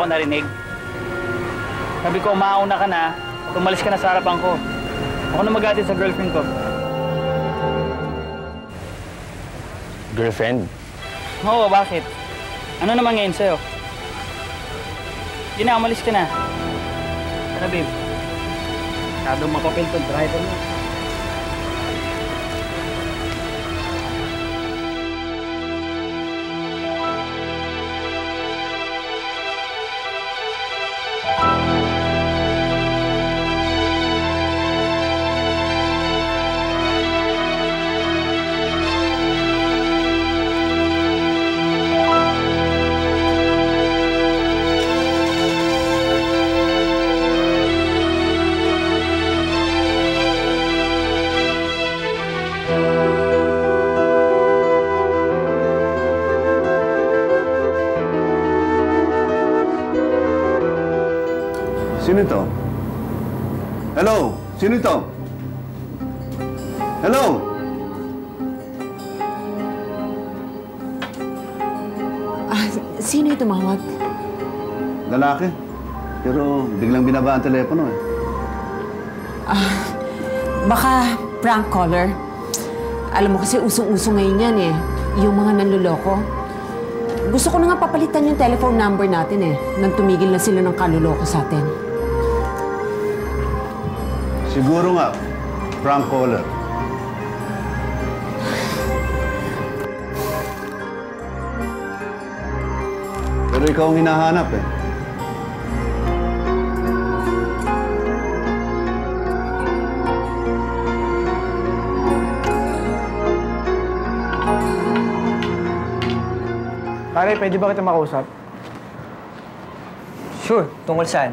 ako narinig. Sabi ko, mauna ka na at umalis ka na sa harapan ko. Ako na mag-atid sa girlfriend ko. Girlfriend? Oo, bakit? Ano naman ngayon sa'yo? Hindi na, umalis ka na. Tara, babe. Masyadong mapapil to, driver mo. Sino ito? Hello? Sino ito? Hello? Sino yung tumawag? Lalaki. Pero biglang binaba ang telepono eh. Baka prank caller. Alam mo kasi usong-uso ngayon yan eh. Yung mga nanloloko. Gusto ko na nga papalitan yung telephone number natin eh. Nang tumigil na sila ng kaluloko sa atin. Siguro nga, prank caller. Pero ikaw ang hinahanap eh. Pare, pwede ba kita makausap? Sure, tungkol saan?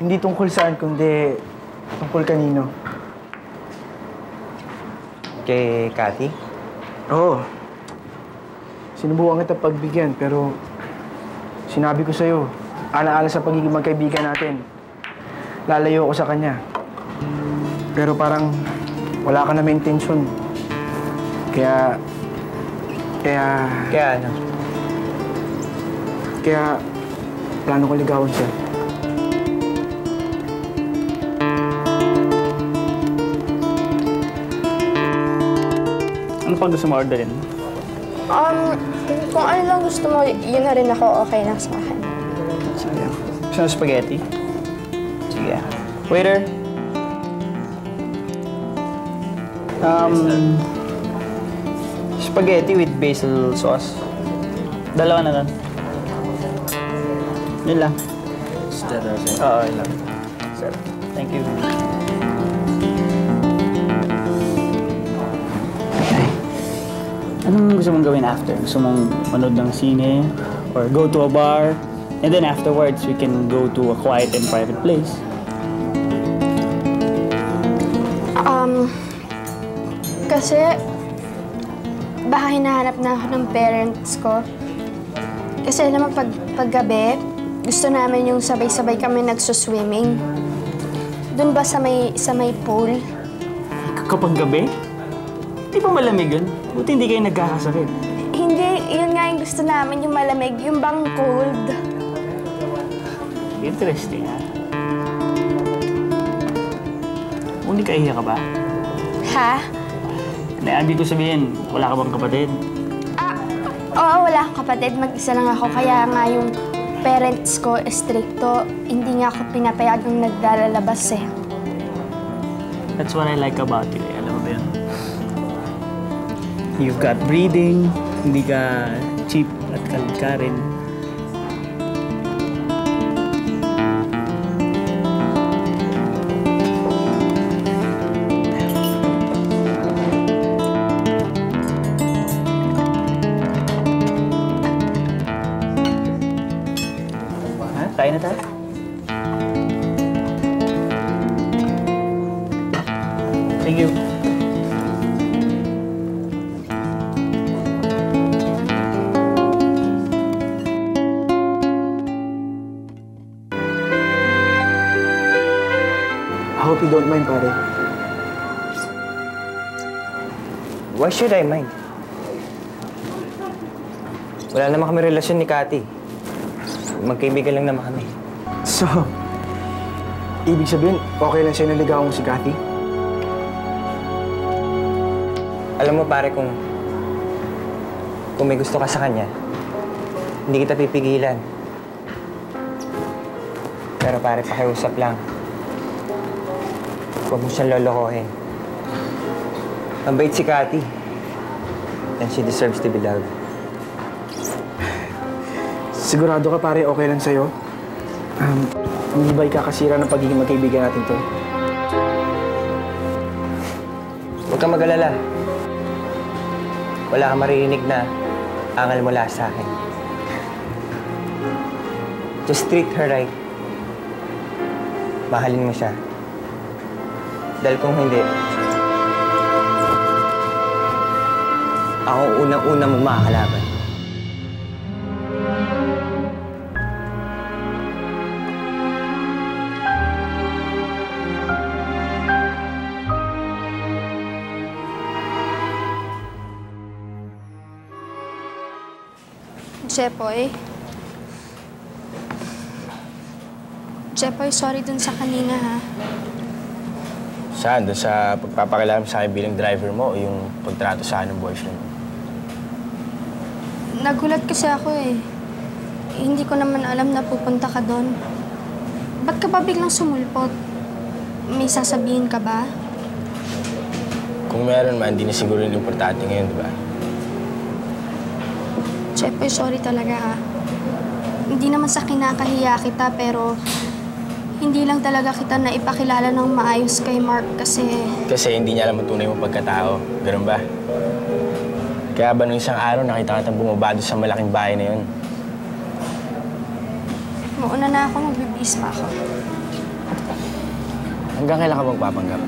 Hindi tungkol saan, kundi tungkol kanino. Kay Cathy? Oo. Sinubukan kita pagbigyan, pero sinabi ko sa'yo, ala-ala sa pagiging magkaibigan natin. Lalayo ako sa kanya. Pero parang wala ka na may intensyon. Kaya ano? Kaya plano ko ligawan siya. Ano pang gusto mo orderin? Kung ano lang gusto mo, yun na rin ako, okay lang sa akin. Sige. Gusto mo spaghetti? Sige. Waiter. Spaghetti with basil sauce. Dalawa na lang. Yun lang. Oo, yun lang. Sir, thank you. Anong gusto mong gawin after? Gusto mong manood ng sine? Or go to a bar? And then afterwards, we can go to a quiet and private place. Kasi baka hinahanap na ako ng parents ko. Kasi alam mo, paggabi, gusto namin yung sabay-sabay kami nagsuswimming. Doon ba sa may pool? Kapag gabi? Di ba malamig yun? Buti hindi kayo nagkakasakit. Hindi, yun nga yung gusto namin, yung malamig, yung bang cold. Interesting, ha? Hindi ka ihiya ka ba? Ha? Hindi ko sabihin, wala ka bang kapatid? Oo, wala akong kapatid. Mag-isa lang ako. Kaya nga yung parents ko stricto, hindi nga ako pinapayagang naglalabas eh. That's what I like about you. Alam mo ba yun? You've got breeding, hindi ka cheap at kalikarin. Kain na tayo. Thank you. I hope you don't mind, pare. Why should I mind? Wala naman kami relasyon ni Cathy. magkaibigan lang naman kami. So, ibig sabihin, okay lang sa'yo naligawan mo si Cathy? Alam mo pare, kung may gusto ka sa kanya, hindi kita pipigilan. Pero pare, pakiusap lang. Huwag mo siyang lolokohin. Mabait si Cathy. And she deserves to be loved. Sigurado ka pare, okay lang sa'yo? Hindi ba ikakasira ng pagiging magkaibigan natin to? Huwag kang mag-alala. Wala kang maririnig na angal mula sa akin. Just treat her right. Mahalin mo siya. Dahil kung hindi, ako unang-una mong makakalaban. Jepoy, sorry dun sa kanina, ha? Saan? Doon sa pagpapakilam sa akin bilang driver mo o yung pagtrato sa akin ng boyfriend mo? Nagulat kasi ako, eh. Hindi ko naman alam na pupunta ka doon. Ba't ka ba biglang sumulpot? May sasabihin ka ba? Kung meron man, hindi na siguro yung importante ngayon, di ba? Jepoy, sorry talaga, ha? Hindi naman sa kinakahiya kita, pero hindi lang talaga kita na ipakilala ng maayos kay Mark kasi... Kasi hindi niya alam ang tunay mong pagkatao. Ganun ba? Kaya ba nung isang araw nakita kitang bumabado sa malaking bahay na yun? Mauna na ako, magbibis pa ako. Hanggang kailan ka magpapanggap?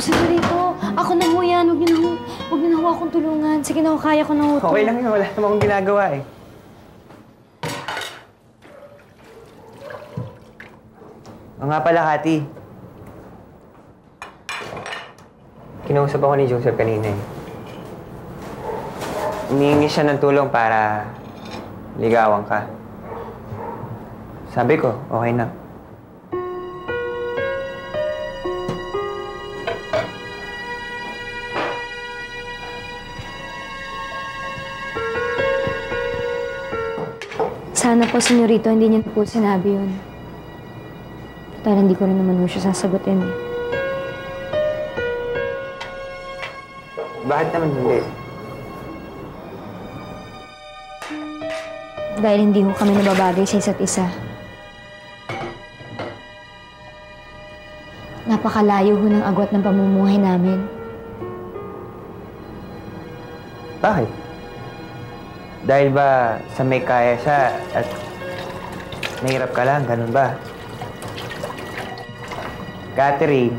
Senyorito, ako na ho yan. Huwag niyo na ho akong tulungan. Sige na ho, kaya ko na ho to. Okay lang yun. Wala naman akong ginagawa, eh. O nga pala, Cathy. Kinausap ako ni Joseph kanina, eh. Humihingi siya ng tulong para ligawan ka. Sabi ko, okay na. Sana po, senyorito, hindi niya po sinabi yun. Total, hindi ko rin naman po siya sasagutin. Bakit naman hindi? Dahil hindi ho kami nababagay sa isa't isa. Napakalayo ho ng agwat ng pamumuhay namin. Bakit? Dahil ba sa may kaya siya at nahirap ka lang, ganun ba? Catherine,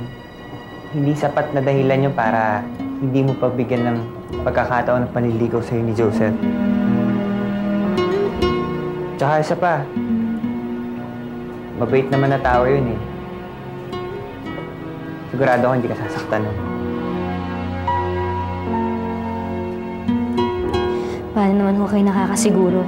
hindi sapat na dahilan yun para hindi mo pagbigyan ng pagkakataon ng panliligaw sa'yo ni Joseph. Tsaka isa pa, mabait naman na tao yun eh. Sigurado ako hindi ka sasaktan nun. Paano naman ho kayo nakakasiguro?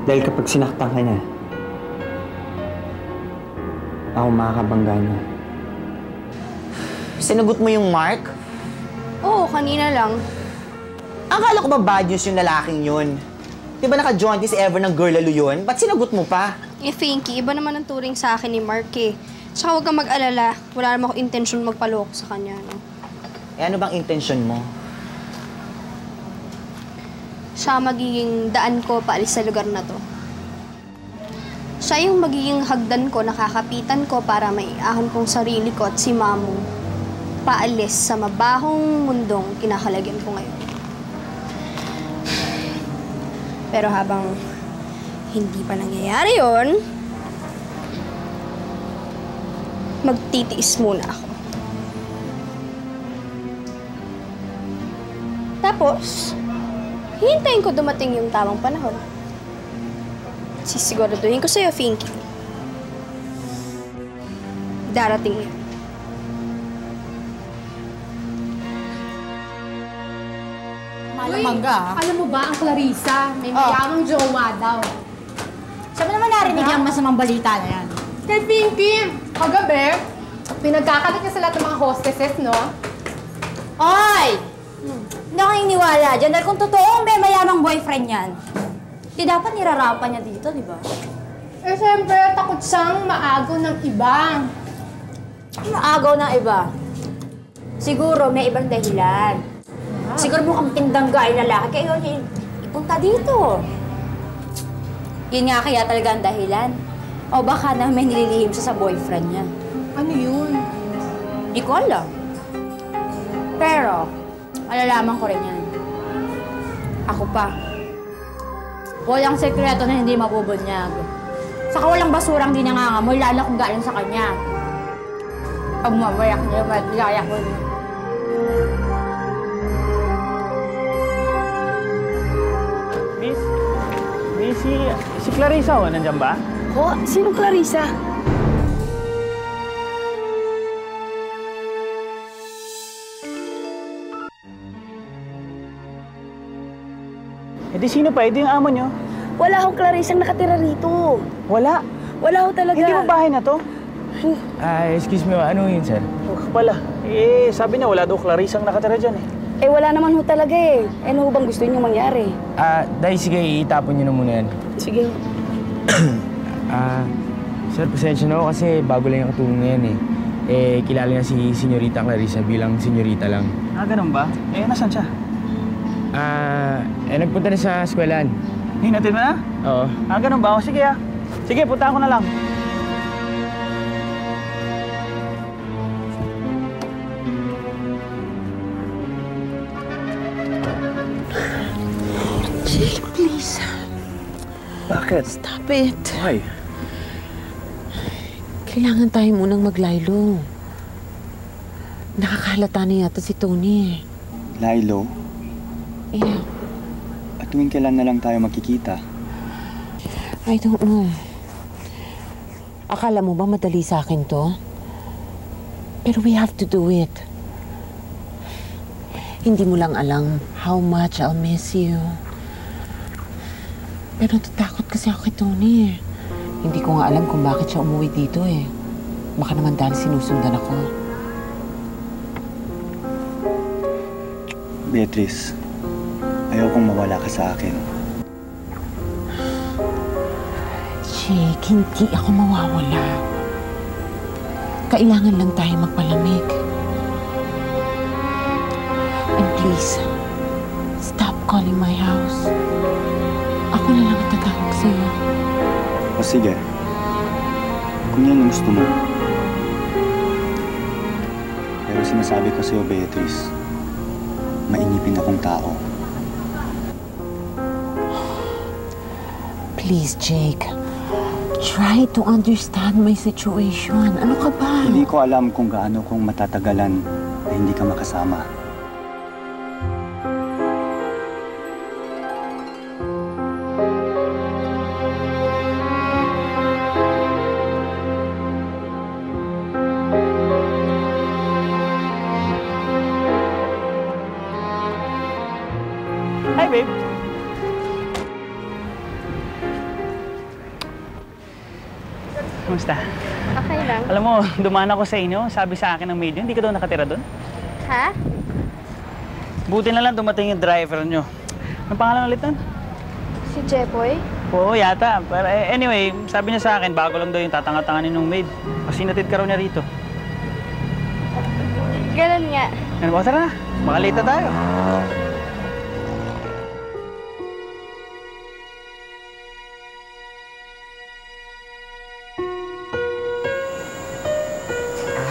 Dahil kapag sinaktan ka niya, ako makakabangga niya. Sinagot mo yung Mark? Oo, kanina lang. Akala ko ba bad news yung lalaking yun? Di ba naka-jaunties ever ng girl lalo yun? Ba't sinagot mo pa? Eh, Finky, iba naman ang turing sa akin ni Mark, eh. Tsaka huwag kang mag-alala. Wala naman ako intensyon magpaloko sa kanya, no? Eh, ano bang intention mo? Siya magiging daan ko paalis sa lugar na to. Siya yung magiging hagdan ko, nakakapitan ko para may ahon kong sarili ko at si Mamu paalis sa mabahong mundong kinakalagyan ko ngayon. Pero habang hindi pa nangyayari yun, magtitiis muna ako. Tapos, hihintayin ko dumating yung tamang panahon. Sisiguraduhin ko sa'yo, Finky. Darating yan. Malamangga. Alam mo ba, ang Clarissa, may mayamang jowa daw. Saan mo naman narinig yung masamang balita na yan? Kay Pinky, kagabi, pinagkakalit niya sa lahat ng mga hostesses, no? Oy! Hindi ako iniwala dyan. Dahil kung totoo may mayamang boyfriend yan, di dapat nirarapan niya dito, di ba? Eh, siyempre, takot siyang maagaw ng iba. Maagaw ng iba. Siguro may ibang dahilan. Siguro mukhang tindang guy lalaki. Kaya yun, ipunta dito. Yun nga kaya talaga ang dahilan. O baka na may nililihim siya sa boyfriend niya. Ano yun? Di ko alam. Pero, malalaman ko rin yan. Ako pa. Walang sekreto na hindi mabubunyag. Saka walang basurang di nangangamoy, lalo kung galing sa kanya. Pag mamayak niya, maglayak ko niya. Miss, si Clarissa, nandiyan ba? Ho? Sino Clarissa? Eh di sino pa? Eh di yung amo nyo. Wala akong Clarissang nakatira rito. Wala. Wala ako talaga. Hindi mo bahay na to? Excuse me, ano yun, sir? Oh, pala. Eh, sabi niya wala daw Clarissang nakatira dyan eh. Eh, wala naman ho talaga eh. Eh, ano bang gusto niyo mangyari? Dahil sige, itapon niyo na muna yan. Sige. Sir, pasensya na ako kasi bago lang yung katulong na yan eh. Eh, kilala niya si Senyorita Clarissa bilang senyorita lang. Ganun ba? Eh, nasan siya? Nagpunta na sa eskwelahan. Hinatid mo na? Oo. Ganun ba? O, sige Sige, punta ako na lang. Jake, please. Bakit? Stop it. Why? Kailangan tayo munang maglaylo. Nakakalata na yata si Tony. Lilo? Yeah. At tuwing kailan na lang tayo magkikita? I don't know. Akala mo ba madali sa akin to? Pero we have to do it. Hindi mo lang alam how much I'll miss you. Pero natatakot kasi ako kay Tony. Hindi ko nga alam kung bakit siya umuwi dito eh. Baka naman dahil sinusundan ako. Beatrice, ayaw kong mawala ka sa akin. Jake, hindi ako mawawala. Kailangan lang tayo magpalamig. And please, stop calling my house. Ako na lang ang tatawag sa'yo. O sige, kung yan ang gusto mo. Pero sinasabi ko sa'yo, Beatrice, mainipin akong tao. Please, Jake. Try to understand my situation. Ano ka ba? Hindi ko alam kung gaano kong matatagalan na hindi ka makasama. Hi, babe. Kumusta? Okay lang. Alam mo, dumaan ako sa inyo. Sabi sa akin ng maid yun, hindi ka daw nakatira doon. Ha? Buti na lang dumating yung driver nyo. Anong pangalan ulit nun? Si Jepoy? Oo, yata. Pero anyway, sabi niya sa akin, bago lang daw yung tatanga-tanganin ng maid. Kasi natid ka raw niya rito. Ganun nga. Ano ba? Tara na. Makalita tayo.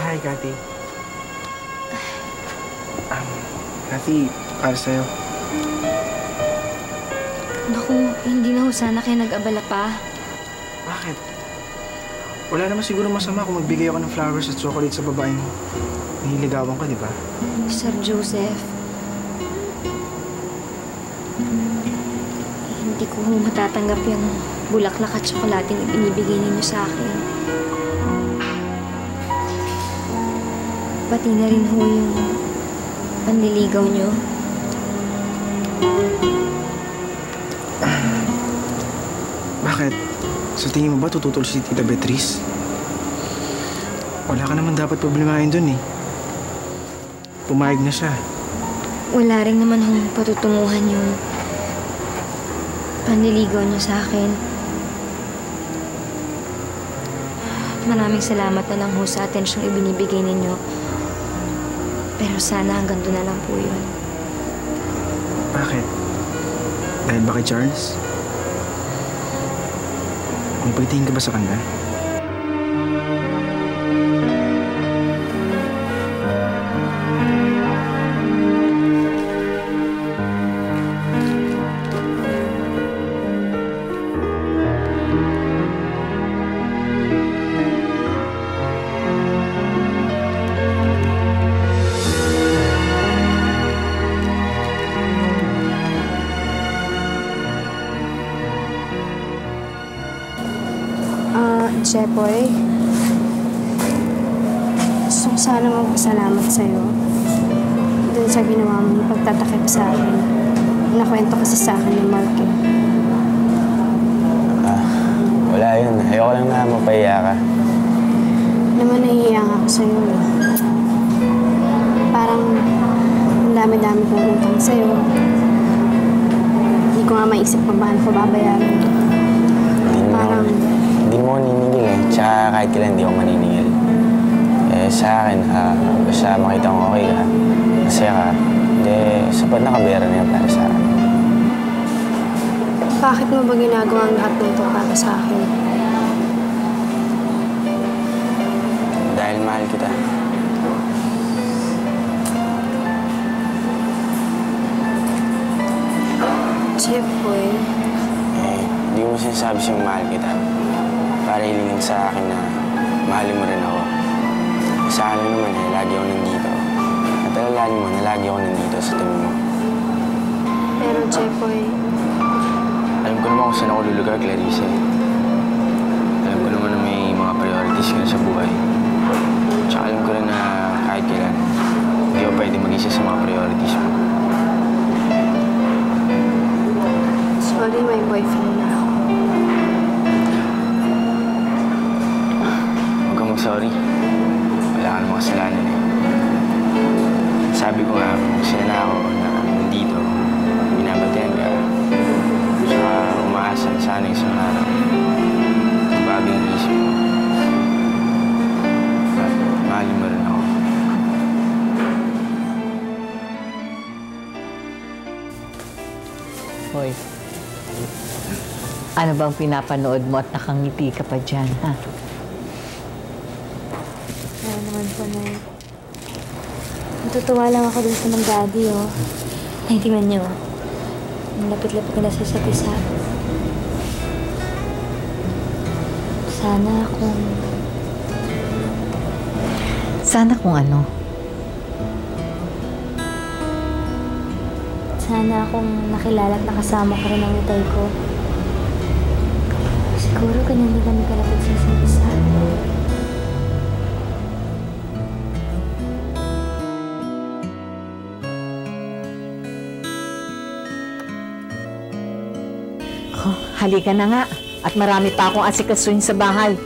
Hi, Cathy. Cathy, para sa'yo. Naku, hindi na ho sana kayo nag-abala pa. Bakit? Wala naman siguro masama kung magbigay ako ng flowers at chocolate sa babaeng nililigawan ka, di ba? Sir Joseph, hindi ko matatanggap yung bulaklak at tsokolating ibinibigay ninyo sa akin. Pati na rin ho yung panliligaw nyo. Bakit? Sa tingin mo ba tututol si Tita Beatrice? Wala ka naman dapat problemahin dun eh. Pumayag na siya. Wala rin naman hong patutunguhan yung panliligaw niyo sa akin. Maraming salamat na lang ho sa atensyong ibinibigay ninyo. Pero sana hanggang doon na lang po yun. Bakit? Dahil ba kay Charles? May pagtingin ka ba sa kanya? Jepoy, gusto ko sana magpasalamat sa'yo dun sa ginawa mo ng pagtatakip sa akin. Nakwento kasi sa akin ni Mark eh. Wala yun. Ayoko lang na mapahiya ka. Naman nahihiya nga ako sa'yo eh. Parang ang dami-dami kong utang sa'yo. Hindi ko nga maisip kung paano ko babayaran. Parang Hindi mo niningil eh. Tsaka kahit kailan hindi ako maniningil. Eh, sa akin, basta makita kong okay ka, masaya ka, sapat na kabera na yan para sa akin. bakit mo ba ginagawa ang lahat ng ito para sa akin? Dahil mahal kita. Jepoy. Hindi mo sinasabi siyang mahal kita. Para hilingin sa akin na mahalin mo rin ako. Sa akin naman lagi ako nandito. At alalahanin mo na lagi ako nandito sa tabi mo. Pero Jepoy... Alam ko naman kung saan ako lulugar, Clarice. Alam ko naman na may mga priorities ka na sa buhay. Tsaka alam ko rin na kahit kailan, hindi ako pwede mag-isa sa mga priorities mo. Sorry, may boyfriend na ako. Huwag kang mag-sorry. Wala ka namang kasalanan eh. Sabi ko nga, sila na ako na nandito, binabatihan ka. Tsaka umaasa na sana isang araw. Bago yung isip ko. At mahalin mo rin ako. Hoy, ano bang pinapanood mo at nakangiti ka pa dyan, ha? Ano naman po na natutuwa lang ako dito ng daddy, oh. Ay, tingnan niyo. Ang lapit-lapit nila sa isa't isa. Sana kung ano? Sana akong nakilala at nakasama ko rin ang itay ko. Siguro ganyan din kami kalapit sa isa't isa. Halika na nga. At marami pa akong asikasuhin sa bahay.